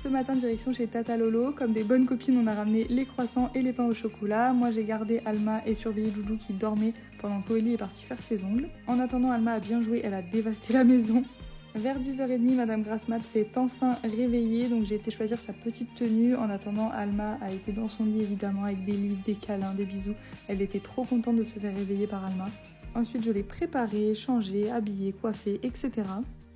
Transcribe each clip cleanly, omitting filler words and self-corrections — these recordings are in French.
Ce matin, direction chez Tata Lolo. Comme des bonnes copines, on a ramené les croissants et les pains au chocolat. Moi, j'ai gardé Alma et surveillé Joujou qui dormait pendant qu'Aurélie est partie faire ses ongles. En attendant, Alma a bien joué, elle a dévasté la maison. Vers 10h30, Madame Grassmat s'est enfin réveillée, donc j'ai été choisir sa petite tenue. En attendant, Alma a été dans son lit évidemment avec des livres, des câlins, des bisous. Elle était trop contente de se faire réveiller par Alma. Ensuite, je l'ai préparée, changée, habillée, coiffée, etc.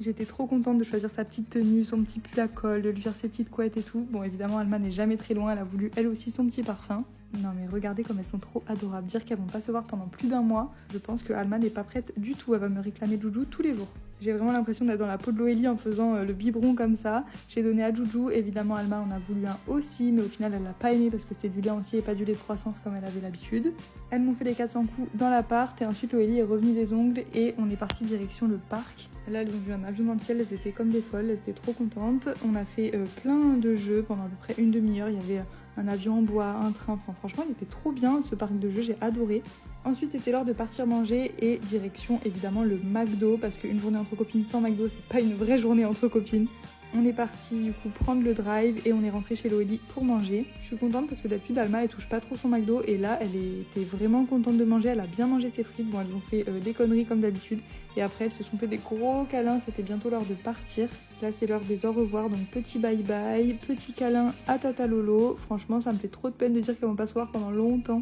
J'étais trop contente de choisir sa petite tenue, son petit pull à col, de lui faire ses petites couettes et tout. Bon, évidemment, Alma n'est jamais très loin, elle a voulu elle aussi son petit parfum. Non mais regardez comme elles sont trop adorables. Dire qu'elles vont pas se voir pendant plus d'un mois, je pense que Alma n'est pas prête du tout, elle va me réclamer Joujou tous les jours. J'ai vraiment l'impression d'être dans la peau de Loélie en faisant le biberon comme ça. J'ai donné à Joujou, évidemment Alma en a voulu un aussi, mais au final elle l'a pas aimé parce que c'était du lait entier et pas du lait de croissance comme elle avait l'habitude. Elles m'ont fait les 400 coups dans l'appart et ensuite Loélie est revenue des ongles et on est parti direction le parc. Là elles ont vu un avion dans le ciel, elles étaient comme des folles, elles étaient trop contentes. On a fait plein de jeux pendant à peu près une demi-heure, il y avait un avion en bois, un train, enfin franchement il était trop bien ce parc de jeux, j'ai adoré. Ensuite c'était l'heure de partir manger et direction évidemment le McDo parce qu'une journée entre copines sans McDo c'est pas une vraie journée entre copines. On est parti du coup prendre le drive et on est rentré chez Loélie pour manger. Je suis contente parce que d'habitude Alma elle touche pas trop son McDo et là elle était vraiment contente de manger, elle a bien mangé ses frites. Bon elles ont fait des conneries comme d'habitude et après elles se sont fait des gros câlins, c'était bientôt l'heure de partir. Là c'est l'heure des au revoir, donc petit bye bye, petit câlin à Tata Lolo. Franchement ça me fait trop de peine de dire qu'elles vont pas se voir pendant longtemps.